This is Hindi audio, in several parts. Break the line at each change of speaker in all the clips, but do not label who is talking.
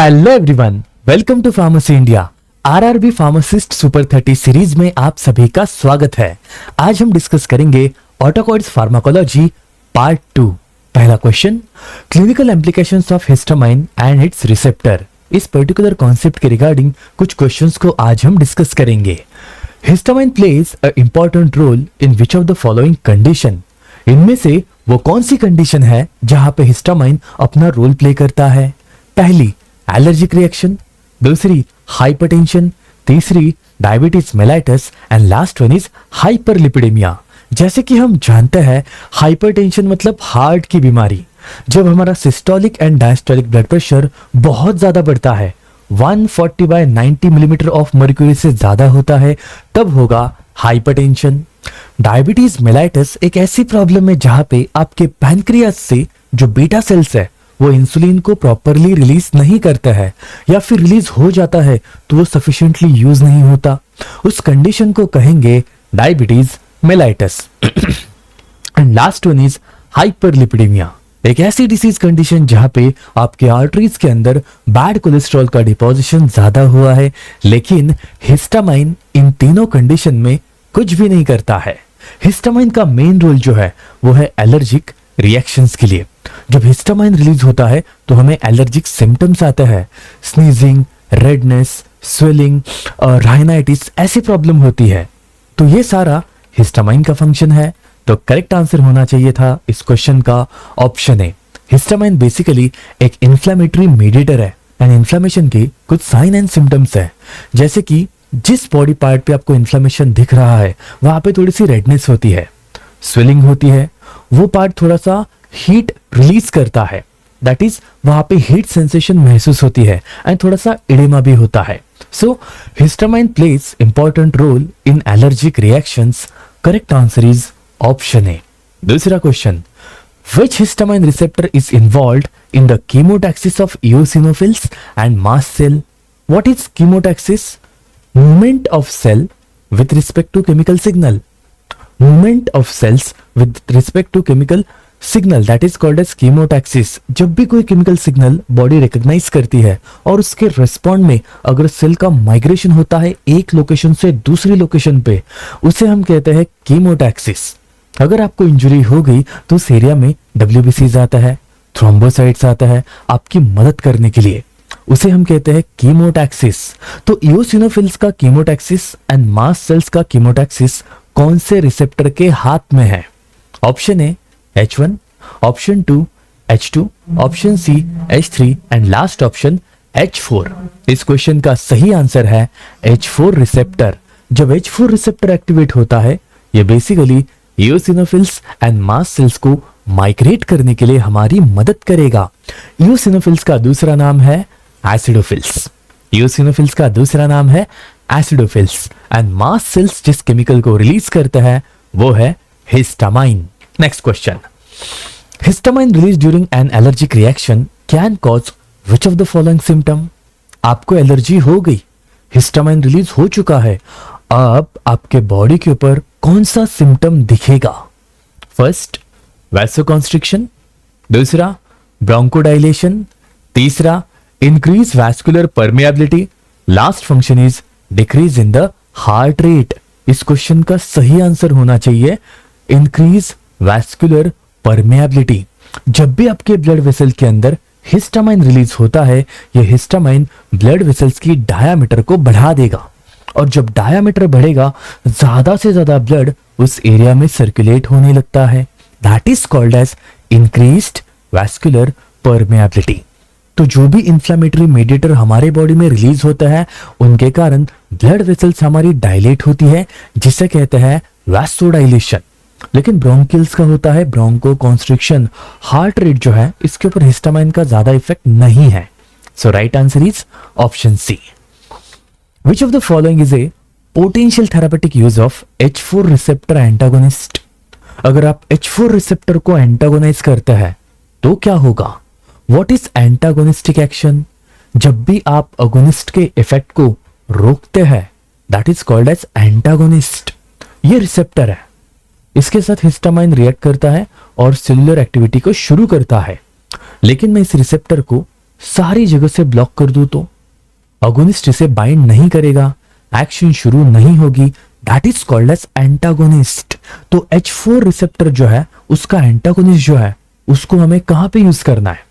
Hello everyone, welcome to pharmacy India. RRB pharmacist super 30 series में आप सभी का स्वागत है। आज हम डिस्कस करेंगे ऑटोकॉइड्स फार्माकोलॉजी पार्ट 2। पहला question, clinical applications of histamine and its receptor. इस पर्टिकुलर कॉन्सेप्ट के रिगार्डिंग कुछ क्वेश्चंस को आज हम डिस्कस करेंगे। Histamine plays a important role in which of the following condition. इनमें से वो कौन सी कंडीशन है जहां पे हिस्टामाइन अपना रोल प्ले करता है? पहली, एलर्जिक रिएक्शन, दूसरी हाइपरटेंशन, तीसरी diabetes mellitus and last one is hyperlipidaemia. जैसे कि हम जानते हैं, हाइपरटेंशन मतलब हार्ट की बीमारी। जब हमारा systolic and diastolic blood pressure बहुत ज्यादा बढ़ता है, 140/90 मिलीमीटर ऑफ मर्क्यूरी से ज्यादा होता है, तब होगा हाइपरटेंशन। डायबिटीज मेलाइटस एक ऐसी प्रॉब्लम है जहां पे आपके पैनक्रियास से जो बीटा सेल्स है वो इंसुलिन को प्रॉपरली रिलीज नहीं करता है, या फिर रिलीज हो जाता है तो वो सफिशिएंटली यूज नहीं होता। उस कंडीशन को कहेंगे diabetes mellitus. And last one is hyperlipidaemia, एक ऐसी डिसीज कंडीशन जहां पे आपके आर्टरीज के अंदर बैड कोलेस्ट्रॉल का डिपोजिशन ज्यादा हुआ है, लेकिन हिस्टामाइन इन तीनों कंडीशन में कुछ भी नहीं करता है। हिस्टामाइन का मेन रोल जो है वो है एलर्जिक रिएक्शंस के लिए। जब हिस्टामाइन रिलीज होता है तो हमें एलर्जिक सिम्टम्स आते हैं, स्नीजिंग, रेडनेस, स्वेलिंग, राइनाइटिस ऐसी प्रॉब्लम होती है। तो ये सारा हिस्टामाइन का फंक्शन है। तो करेक्ट आंसर होना चाहिए था इस क्वेश्चन का ऑप्शन ए। हिस्टामाइन बेसिकली एक इन्फ्लेमेटरी मीडिएटर है एंड इन्फ्लेमेशन के कुछ साइन एंड सिम्टम्स है, जैसे कि जिस बॉडी पार्ट पे आपको इन्फ्लेमेशन दिख रहा है वहां पे थोड़ी सी रेडनेस होती है, स्वेलिंग होती है, वो पार्ट थोड़ा सा हीट रिलीज करता है, दैट इज वहां पे हीट सेंसेशन महसूस होती है, एंड थोड़ा सा एडेमा भी होता है। So histamine plays important role in allergic reactions. Correct answer is option A. दूसरा question, which histamine receptor is involved in the chemotaxis of eosinophils and mast cell? What is chemotaxis? Movement of cell with respect to chemical signal. Movement of cells with respect to chemical signal, that is called as chemotaxis. जब भी कोई केमिकल सिग्नल बॉडी रिकॉग्नाइज करती है और उसके रिस्पॉन्ड में अगर सेल का माइग्रेशन होता है एक लोकेशन से दूसरी लोकेशन पे, उसे हम कहते हैं कीमोटैक्सिस। अगर आपको इंजरी हो गई तो उस एरिया में WBCs आता है, थ्रोम्बोसाइट्स आता है आपकी मदद करने के लिए, उसे हम कहते हैं कीमोटैक्सिस। तो इओसिनोफिल्स का कीमोटैक्सिस एंड मास्ट सेल्स का कीमोटैक्सिस कौन से रिसेप्टर के हाथ में है? Option A H1, option 2 H2, option C H3 and last option H4। इस क्वेश्चन का सही आंसर है H4 रिसेप्टर। जब H4 रिसेप्टर एक्टिवेट होता है, ये basically eosinophils and mast cells को माइग्रेट करने के लिए हमारी मदद करेगा। इओसिनोफिल्स का दूसरा नाम है एसिडोफिल्स। इओसिनोफिल्स का दूसरा नाम है एसिडोफिल्स एंड मास्ट सेल्स जिस केमिकल को रिलीज करता है वो है histamine. Next question, histamine release during an allergic reaction can cause which of the following symptom? आपको एलर्जी हो गई, हिस्टामाइन रिलीज हो चुका है, अब आपके बॉडी के ऊपर कौन सा सिम्टम दिखेगा? फर्स्ट, वैसोकॉन्स्ट्रिक्शन, दूसरा ब्रोंकोडाइलेशन, तीसरा increase vascular permeability, last function is decrease in the heart rate. इस क्वेश्चन का सही आंसर होना चाहिए इंक्रीज वैस्कुलर परमेबिलिटी। जब भी आपके ब्लड वेसल के अंदर हिस्टामाइन रिलीज होता है, यह हिस्टामाइन ब्लड वेसल्स की डायामीटर को बढ़ा देगा, और जब डायामीटर बढ़ेगा ज्यादा से ज्यादा ब्लड उस एरिया में सर्कुलेट होने लगता है, that is called as increased vascular permeability. तो जो भी इंफ्लेमेटरी मीडिएटर हमारे बॉडी में रिलीज होता है, उनके कारण ब्लड वेसल्स हमारी डायलेट होती है, जिसे कहते हैं वैसोडाइलेशन। लेकिन ब्रोंकिल्स का होता है ब्रोंकोकॉन्स्ट्रिक्शन। हार्ट रेट जो है इसके ऊपर हिस्टामाइन का ज्यादा इफेक्ट नहीं है। So right answer is option C. Which of the following is a potential therapeutic use of H4 receptor antagonist? अगर आप H4 रिसेप्टर को एंटागोनाइज करते हैं तो क्या होगा? What is antagonistic action? जब भी आप अगोनिस्ट के इफेक्ट को रोकते हैं, that is called as antagonist. ये रिसेप्टर है, इसके साथ हिस्टामाइन रिएक्ट करता है और सेलुलर एक्टिविटी को शुरू करता है, लेकिन मैं इस रिसेप्टर को सारी जगह से ब्लॉक कर दूं तो अगोनिस्ट इसे बाइंड नहीं करेगा, एक्शन शुरू नहीं होगी, that is called as antagonist. तो H4 रिसेप्टर जो है उसका एंटागोनिस्ट जो है उसको हमें कहां पे यूज करना है?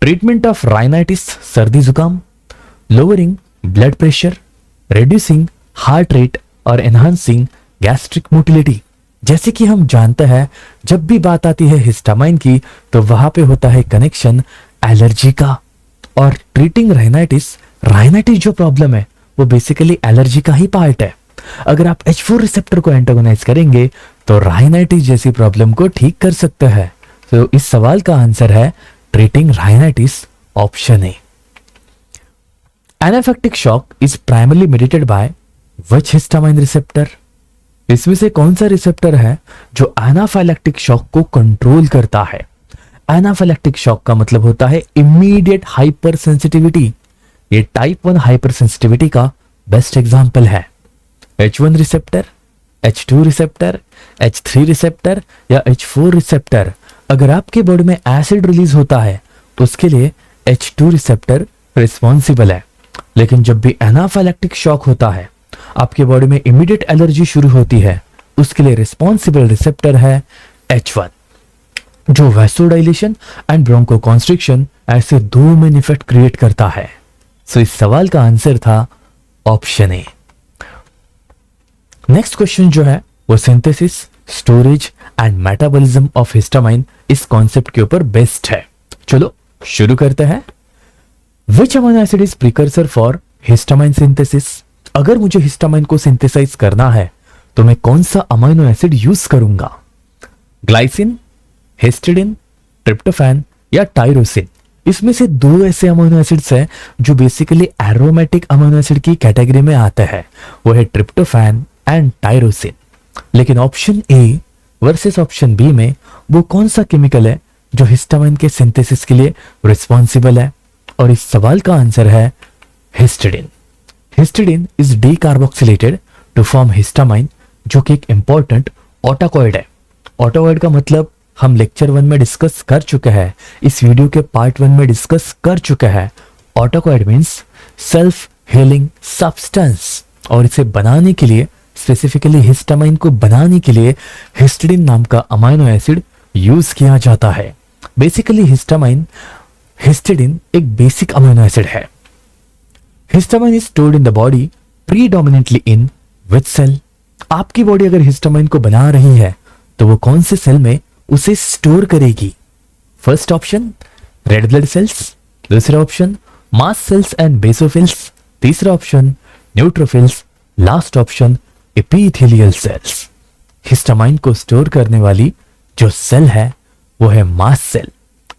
ट्रीटमेंट ऑफ राइनाइटिस, सर्दी जुकाम, lowering blood pressure, reducing heart rate और एनहांसिंग गैस्ट्रिक मोटिलिटी। जैसे कि हम जानते हैं जब भी बात आती है हिस्टामाइन की तो वहां पे होता है कनेक्शन एलर्जी का, और ट्रीटिंग राइनाइटिस, राइनाइटिस जो प्रॉब्लम है वो बेसिकली एलर्जी का ही पार्ट है। अगर आप H4 रिसेप्टर को एंटागोनाइज करेंगे तो राइनाइटिस जैसी प्रॉब्लम को ठीक कर सकते हैं। तो इस सवाल का आंसर है treating rhinitis, option A. Anaphylactic shock is primarily mediated by which histamine receptor? इसमें से कौन सा रिसेप्टर है जो एनाफिलेक्टिक शॉक को कंट्रोल करता है? एनाफिलेक्टिक शॉक का मतलब होता है इमीडिएट हाइपर सेंसिटिविटी। ये टाइप 1 हाइपर सेंसिटिविटी का बेस्ट एग्जांपल है। H1 receptor, H2 receptor, H3 receptor या H4 रिसेप्टर। अगर आपके बॉडी में एसिड रिलीज होता है तो उसके लिए H2 रिसेप्टर रिस्पॉन्सिबल है। लेकिन जब भी एनाफिलेक्टिक शॉक होता है, आपके बॉडी में इमीडिएट एलर्जी शुरू होती है, उसके लिए रिस्पॉन्सिबल रिसेप्टर है H1, जो वैसोडाइलेशन एंड ब्रोंकोकॉन्स्ट्रिक्शन ऐसे दो मेन इफेक्ट क्रिएट करता है। सो इस सवाल का आंसर था ऑप्शन ए। नेक्स्ट क्वेश्चन जो है वो synthesis, storage and metabolism of histamine इस कॉन्सेप्ट के ऊपर बेस्ड है। चलो शुरू करते हैं। Which amino acid is precursor for histamine synthesis? अगर मुझे हिस्टामाइन को सिंथेसाइज करना है तो मैं कौन सा अमीनो एसिड यूज करूंगा? ग्लाइसिन, हिस्टिडिन, ट्रिप्टोफैन या टायरोसिन? इसमें से दो ऐसे अमीनो एसिड्स हैं जो बेसिकली एरोमेटिक अमीनो एसिड की कैटेगरी में आते हैं, वो है ट्रिप्टोफैन एंड टायरोसिन। लेकिन option A versus option B में वो कौन सा केमिकल है जो हिस्टामाइन के सिंथेसिस के लिए रिस्पॉन्सिबल है? और इस सवाल का आंसर है histidine. Histidine is decarboxylated to form histamine, जो कि एक इंपॉर्टेंट ऑटोकॉइड है। ऑटोकॉइड का मतलब हम लेक्चर 1 में डिस्कस कर चुके हैं, इस वीडियो के पार्ट 1 में डिस्कस कर चुके हैं। ऑटोकॉइड मींस सेल्फ हीलिंग सब्सटेंस, और इसे बनाने के लिए, स्पेसिफिकली हिस्टामाइन को बनाने के लिए हिस्टिडिन नाम का अमीनो एसिड यूज किया जाता है। बेसिकली हिस्टिडिन एक बेसिक अमीनो एसिड है। Histamine is stored in the body predominantly in which cell? आपकी बॉडी अगर हिस्टामाइन को बना रही है तो वो कौन से सेल में उसे स्टोर करेगी? First option red blood cells, दूसरा option mast cells and basophils, तीसरा option neutrophils, last option epithelial cells. Histamine को स्टोर करने वाली जो सेल है वो है मास्ट सेल।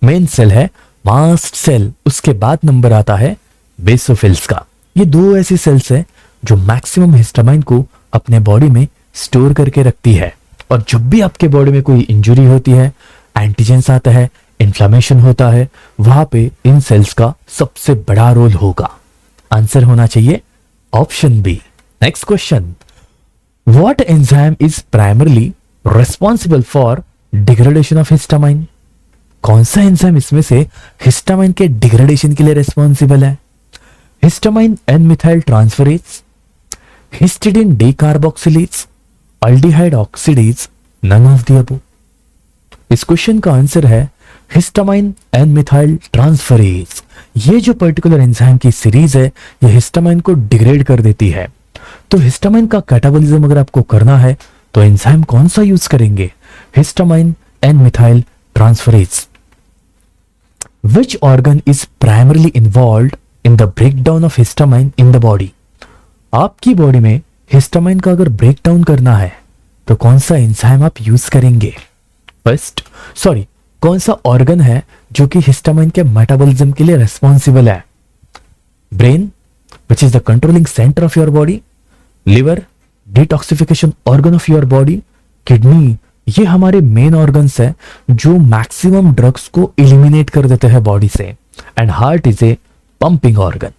मेन सेल है मास्ट सेल, उसके बाद नंबर आता है बेसोफिल्स का। ये दो ऐसी सेल्स हैं जो मैक्सिमम हिस्टामाइन को अपने बॉडी में स्टोर करके रखती है। और जब भी आपके बॉडी में कोई इंजरी होती है, एंटीजेंस आता है, इन्फ्लामेशन होता है, वहां पे इन सेल्स का सबसे बड़ा रोल होगा। आंसर होना चाहिए option B. Next question, what enzyme is primarily responsible for degradation of histamine? कौन सा एंजाइम इसमें से हिस्टामाइन के डिग्रेडेशन के लिए रिस्पॉन्सिबल है? Histamine N methyl transferase, histidine decarboxylase, aldehyde oxidase, none of the above. इस क्वेश्चन का आंसर है हिस्टामाइन एन मिथाइल ट्रांसफरेज। ये जो पर्टिकुलर एंजाइम की सीरीज है ये हिस्टामाइन को डिग्रेड कर देती है। तो हिस्टामाइन का कैटाबॉलिज्म अगर आपको करना है तो एंजाइम कौन सा यूज करेंगे? Histamine N methyl transferase. Which organ is primarily involved in the breakdown of histamine in the body? आपकी बॉडी में हिस्टामाइन का अगर ब्रेकडाउन करना है तो कौन सा एंजाइम आप यूज करेंगे? कौन सा ऑर्गन है जो कि हिस्टामाइन के मेटाबॉलिज्म के लिए रिस्पॉन्सिबल है? Brain, which is the controlling centre of your body, liver, detoxification organ of your body, kidney, ये हमारे मेन ऑर्गन्स है जो मैक्सिमम ड्रग्स को एलिमिनेट कर देते हैं बॉडी से। And heart is a pumping organ.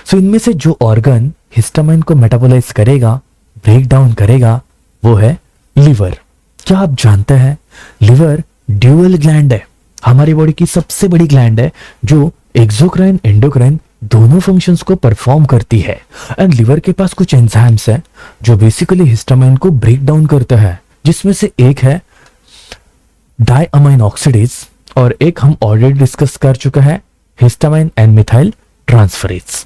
So इनमें से जो ऑर्गन हिस्टामाइन को मेटाबोलाइज करेगा, ब्रेक डाउन करेगा, वो है लिवर। क्या आप जानते हैं लिवर ड्यूअल ग्लैंड है, हमारी बॉडी की सबसे बड़ी ग्लैंड है जो एक्सोक्राइन एंडोक्राइन दोनों फंक्शंस को परफॉर्म करती है। एंड लिवर के पास कुछ एंजाइम्स है जो बेसिकली हिस्टामाइन को ब्रेक डाउन करता है, जिसमें से एक है डायअमाइन ऑक्सीडेज और एक हम ऑलरेडी डिस्कस कर चुका है histamine and methyl transferase.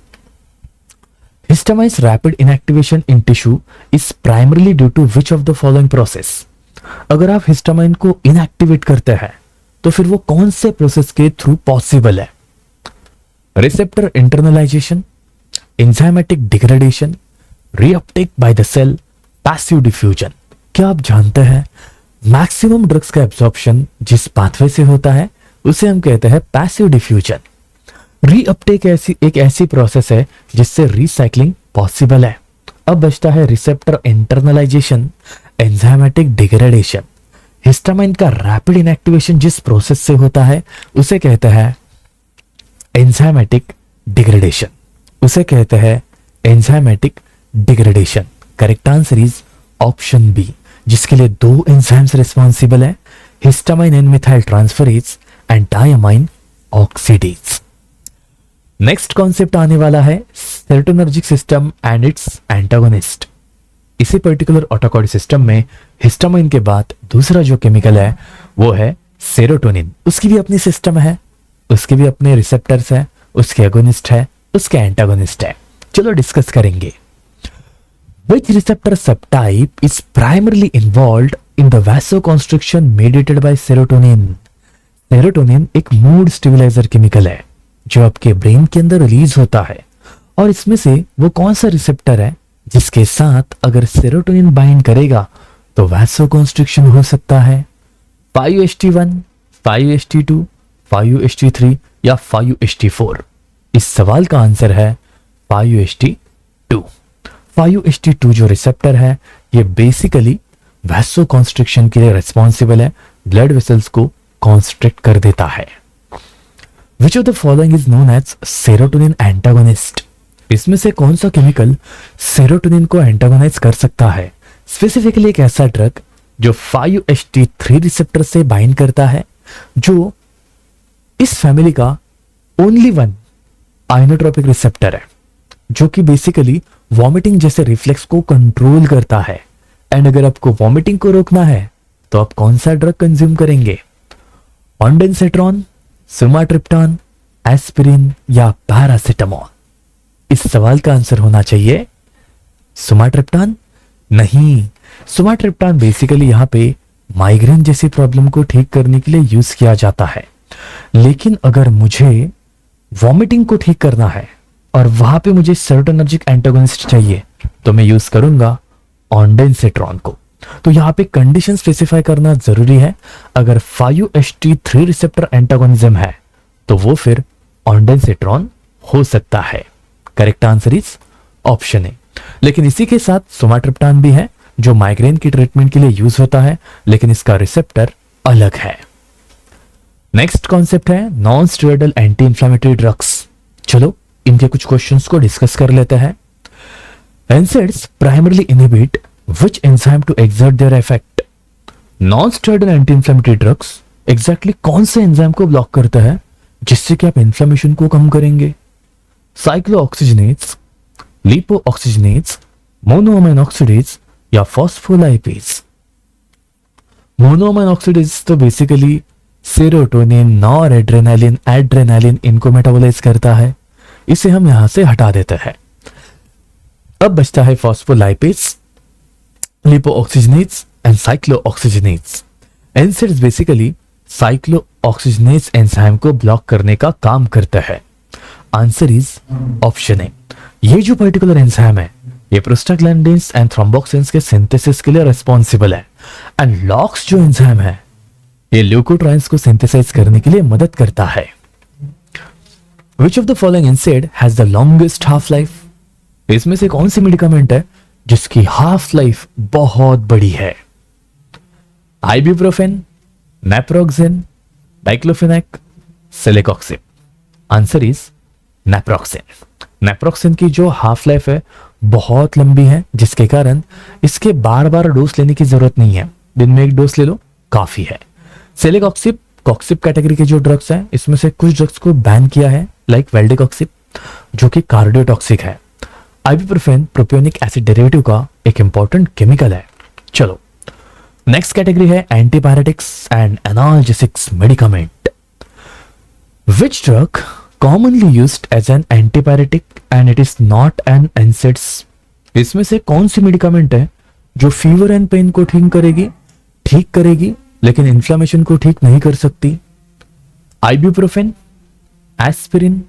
Histamine's rapid inactivation in tissue is primarily due to which of the following process? अगर आप हिस्टामाइन को इनएक्टिवेट करते हैं तो फिर वो कौन से प्रोसेस के थ्रू पॉसिबल है? Receptor internalisation, enzymatic degradation, reuptake by the cell, passive diffusion. क्या आप जानते हैं मैक्सिमम ड्रग्स का एब्जॉर्प्शन जिस पाथवे से होता है उसे हम कहते हैं पैसिव डिफ्यूजन। रीअपटेक एक ऐसी प्रोसेस है जिससे रिसाइकलिंग पॉसिबल है। अब बचता है receptor internalisation, enzymatic degradation. Histamine का रैपिड इनएक्टिवेशन जिस प्रोसेस से होता है उसे कहते हैं एंजाइमेटिक डिग्रेडेशन, उसे कहते हैं enzymatic degradation. Correct answer is option B, जिसके लिए दो एंजाइम्स रिस्पॉन्सिबल है, histamine and methyl transferase and diamine oxidase. Next concept आने वाला है serotonergic system and its antagonist. इसी पर्टिकुलर ऑटोकॉर्ड सिस्टम में हिस्टामाइन के बाद दूसरा जो केमिकल है वो है सेरोटोनिन। उसकी भी अपनी सिस्टम है, उसके भी अपने रिसेप्टर्स है, उसके एगोनिस्ट है, उसके एंटागोनिस्ट है। चलो डिस्कस करेंगे। Which receptor subtype is primarily involved in the vasoconstriction mediated by serotonin? Serotonin एक मूड स्टेबलाइजर केमिकल है जो आपके ब्रेन के अंदर रिलीज होता है, और इसमें से वो कौन सा रिसेप्टर है जिसके साथ अगर सेरोटोनिन बाइंड करेगा तो वैसोकॉन्स्ट्रिक्शन हो सकता है? 5HT1, 5HT2, 5HT3 या 5HT4? इस सवाल का आंसर है 5HT2। 5HT2 जो रिसेप्टर है ये बेसिकली वैसोकॉन्स्ट्रिक्शन के लिए रिस्पॉन्सिबल है, ब्लड वेसल्स को कॉन्स्ट्रिक्ट कर देता है। Which of the following is known as serotonin antagonist? इसमें से कौन सा केमिकल सेरोटोनिन को एंटागोनाइज कर सकता है? स्पेसिफिकली एक ऐसा ड्रग जो 5HT3 रिसेप्टर से बाइंड करता है, जो इस फैमिली का ओनली वन आइनोट्रोपिक रिसेप्टर है, जो कि बेसिकली वॉमिटिंग जैसे रिफ्लेक्स को कंट्रोल करता है। एंड अगर आपको वॉमिटिंग को रोकना है तो आप कौन सा ड्रग कंज्यूम करेंगे? ऑन्डेंसेट्रॉन, सुमाट्रिप्टान, एस्पिरिन या पैरासिटामोल? इस सवाल का आंसर होना चाहिए सुमाट्रिप्टान। नहीं, सुमाट्रिप्टान बेसिकली यहां पे माइग्रेन जैसी प्रॉब्लम को ठीक करने के लिए यूज किया जाता है, लेकिन अगर मुझे वॉमिटिंग को ठीक करना है और वहां पे मुझे सेरोटोनर्जिक एंटागोनिस्ट चाहिए तो मैं यूज करूंगा ऑन्डेंसेट्रॉन को। तो यहां पे कंडीशन स्पेसिफाई करना जरूरी है। अगर 5HT3 रिसेप्टर एंटागोनिज्म है तो वो फिर ऑन्डेंसेट्रॉन हो सकता है। करेक्ट आंसर इज ऑप्शन ए। लेकिन इसी के साथ सोमाट्रिप्टान भी है जो माइग्रेन की ट्रीटमेंट के लिए यूज होता है, लेकिन इसका रिसेप्टर अलग है। नेक्स्ट कॉन्सेप्ट है non steroidal anti inflammatory drugs. चलो इनके कुछ क्वेश्चंस को डिस्कस कर लेते हैं। NSAIDs primarily inhibit which enzyme to exert their effect? Non-steroidal anti-inflammatory drugs exactly कौन से एंजाइम को ब्लॉक करता है जिससे कि आप इन्फ्लेमेशन को कम करेंगे? साइक्लोऑक्सीजनेज, लिपोऑक्सीजनेज, मोनोअमाइन ऑक्सीडेज या फॉस्फोलाइपेज? मोनोअमाइन ऑक्सीडेज तो बेसिकली सेरोटोनिन, नॉरएड्रेनालिन, एड्रेनालिन इनको मेटाबोलाइज करता है, इसे हम यहां से हटा देते हैं। अब बचता है phospholipase, lipoxygenase and cyclooxygenase. NSAIDs basically cyclooxygenase enzyme को ब्लॉक करने का काम करता है। Answer is option A. ये जो पर्टिकुलर एंजाइम है ये प्रोस्टाग्लैंडिन्स एंड थ्रोम्बोक्सिन्स के सिंथेसिस के लिए रिस्पॉन्सिबल है, एंड लॉक्स जो एंजाइम है ये ल्यूकोट्राइन्स को सिंथेसाइज करने के लिए मदद करता है। Which of the following NSAID has the longest half life? इसमें से कौन सी मेडिकामेंट है जिसकी हाफ लाइफ बहुत बड़ी है? Ibuprofen, naproxen, diclofenac, celecoxib? Answer is naproxen. Naproxen की जो हाफ लाइफ है बहुत लंबी है, जिसके कारण इसके बार बार डोज लेने की जरूरत नहीं है, दिन में एक डोज ले लो काफी है। सेलेकॉक्सिब कॉक्सिब कैटेगरी के जो ड्रग्स हैं इसमें से कुछ ड्रग्स को बैन किया है, लाइक वेल्डिकोक्सिब जो कि कार्डियोटॉक्सिक है। आइबुप्रोफेन प्रोपियोनिक एसिड डेरिवेटिव का एक इंपॉर्टेंट केमिकल है। चलो नेक्स्ट कैटेगरी है antipyretics and analgesics medicament. Which drug commonly used as an antipyretic and it is not an NSAIDs. इसमें से कौन सी मेडिकामेंट है जो फीवर एंड पेन को ठीक करेगी लेकिन इन्फ्लेमेशन को ठीक नहीं कर सकती? Ibuprofen, aspirin,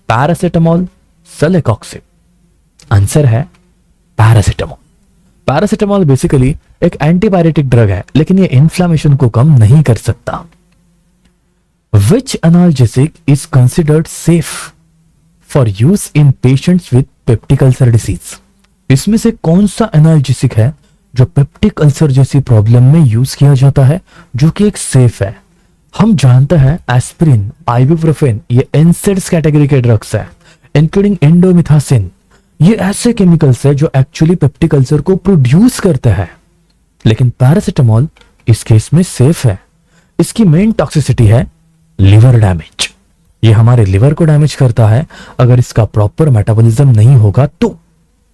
paracetamol, celecoxib. Answer है पैरासिटामोल। पैरासिटामोल बेसिकली एक एंटीपायरेटिक ड्रग है लेकिन ये इन्फ्लेमेशन को कम नहीं कर सकता। Which analgesic is considered safe for use in patients with peptic ulcer disease. इसमें से कौन सा एनाल्जेसिक है जो पेप्टिक अल्सर जैसी प्रॉब्लम में यूज किया जाता है जो कि एक सेफ है? हम जानते हैं एस्पिरिन, आइबुप्रोफेन ये एनसेड्स कैटेगरी के ड्रग्स है, इंक्लूडिंग इंडोमिथासिन। ये ऐसे केमिकल्स है जो एक्चुअली पेप्टिक अल्सर को प्रोड्यूस करते हैं, लेकिन पैरासिटामोल इस केस में सेफ है। इसकी मेन टॉक्सिसिटी है लिवर डैमेज। ये हमारे लिवर को डैमेज करता है अगर इसका प्रॉपर मेटाबॉलिज्म नहीं होगा तो।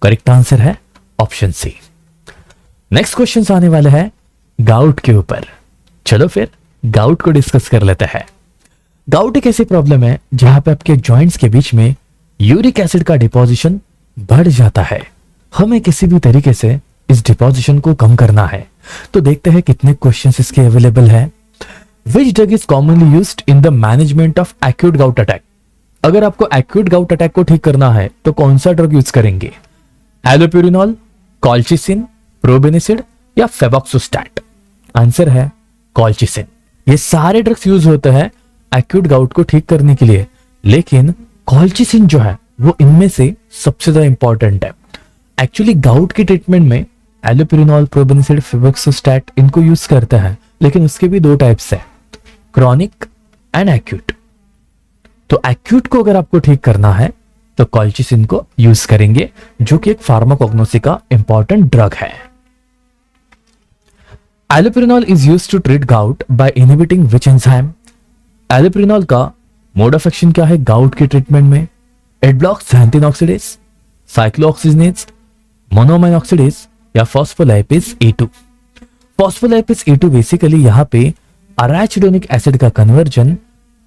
करेक्ट आंसर है ऑप्शन सी। नेक्स्ट क्वेश्चन आने वाले हैं गाउट के ऊपर। चलो फिर गाउट को डिस्कस कर लेते हैं। गाउट एक ऐसी प्रॉब्लम है जहां पे आपके जॉइंट्स के बीच में यूरिक एसिड का डिपोजिशन बढ़ जाता है। हमें किसी भी तरीके से इस डिपोजिशन को कम करना है। तो देखते हैं कितने क्वेश्चंस इसके अवेलेबल है। Which drug is commonly used in the management of acute gout attack. अगर आपको एक्यूट गाउट अटैक को ठीक करना है तो कौन सा ड्रग यूज करेंगे? एलोप्यूरिनॉल, कॉल्चिसिन, प्रोबेनिसिड या फेबॉक्सोस्टैट? आंसर है कॉल्चिसिन। ये सारे ड्रग्स यूज होते हैं एक्यूट गाउट को ठीक करने के लिए, लेकिन कॉल्चिसिन जो है वो इनमें से सबसे ज्यादा इंपॉर्टेंट है। एक्चुअली गाउट के ट्रीटमेंट में एलोप्यूरिनॉल, प्रोबेनिसिड, फेबॉक्सोस्टैट इनको यूज करते हैं, लेकिन उसके भी दो टाइप्स है, क्रॉनिक एंड एक्यूट। तो एक्यूट को अगर आपको ठीक करना है तो कॉल्चिसिन को यूज करेंगे जो कि एक फार्माकोग्नोसी का इंपॉर्टेंट ड्रग है। Allopurinol is used to treat gout by inhibiting which enzyme. Allopurinol का मोड ऑफ एक्शन क्या है गाउट के ट्रीटमेंट में? It blocks xanthine oxidase, cyclooxygenase, monoamine oxidase या phospholipase E2। Phospholipase E2 basically यहाँ पे अराचिडोनिक एसिड का कन्वर्जन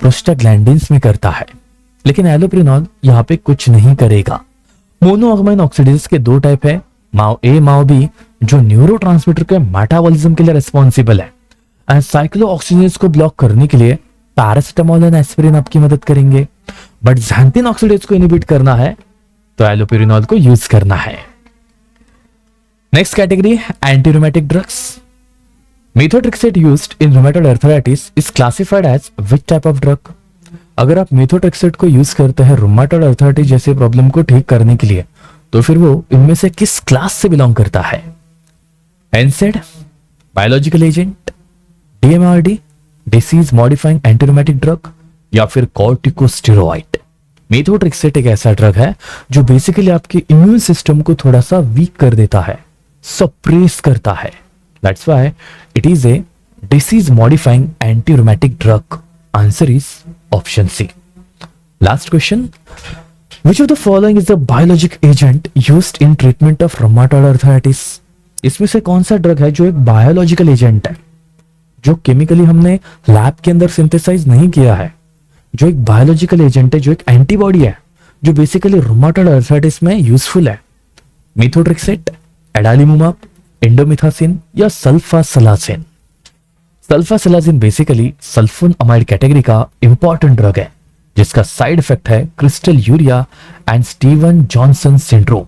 प्रोस्टाग्लैंडिन्स में करता है, लेकिन एलोप्यूरिनॉल यहाँ पे कुछ नहीं करेगा। मोनोअमाइन ऑक्सीडेज के दो टाइप है, माओ ए, माओ बी, जो न्यूरोट्रांसमीटर के मेटाबॉलिज्म के लिए रिस्पॉन्सिबल है। एंड साइक्लोऑक्सीजनेज को ब्लॉक करने के लिए पैरासिटामोल एंड एस्पिरिन आपकी मदद करेंगे, बट xanthine ऑक्सीडेज को इनहिबिट करना है तो एलोप्यूरिनॉल को यूज करना है। Next category anti rheumatic drugs. Methotrexate used in rheumatoid arthritis is classified as which type of drug. अगर आप मेथोट्रेक्सेट को यूज करते हैं रूमेटॉइड आर्थराइटिस जैसे प्रॉब्लम को ठीक करने के लिए तो फिर वो इनमें से किस क्लास से बिलोंग करता है? NSAID, biological agent, DMRD, disease modifying anti rheumatic drug या फिर कॉर्टिकोस्टेरॉइड। मेथोट्रेक्सेट एक ऐसा ड्रग है जो बेसिकली आपके इम्यून सिस्टम को थोड़ा सा वीक कर देता है, सप्रेस करता है। That's why it is a disease modifying anti rheumatic drug. Answer is option C. Last question, which of the following is the biologic agent used in treatment of rheumatoid arthritis. इसमें से कौन सा ड्रग है जो एक बायोलॉजिकल एजेंट है, जो केमिकली हमने लैब के अंदर सिंथेसाइज नहीं किया है, जो एक बायोलॉजिकल एजेंट है, जो एक एंटीबॉडी है, जो बेसिकली रूमेटॉइड आर्थराइटिस में यूजफुल है? मेथोट्रेक्सेट, एडालीमुमाब, इंडोमिथासिन या सल्फासलाजिन। सल्फासलाजिन बेसिकली सल्फोन अमाइड कैटेगरी का इंपॉर्टेंट ड्रग है जिसका साइड इफेक्ट है crystal urea and Steven Johnson syndrome.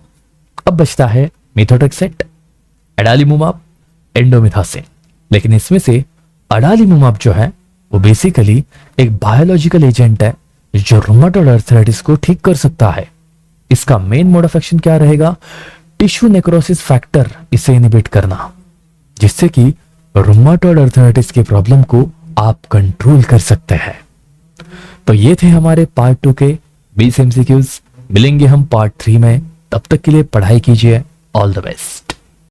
अब बचता है मेथोट्रेक्सेट, एडालीमुमाब, इंडोमिथासिन। लेकिन इसमें से एडालीमुमाब जो है वो बेसिकली एक बायोलॉजिकल एजेंट है जो रूमेटॉइड आर्थराइटिस को ठीक कर सकता है। इसका मेन मोड ऑफ एक्शन क्या रहेगा? टिश्यू नेक्रोसिस फैक्टर इसे इनहिबिट करना, जिससे कि रूमेटॉइड आर्थराइटिस की प्रॉब्लम को आप कंट्रोल कर सकते हैं। तो ये थे हमारे पार्ट 2 के 20 MCQs। मिलेंगे हम पार्ट 3 में, तब तक के लिए पढ़ाई कीजिए। All the best.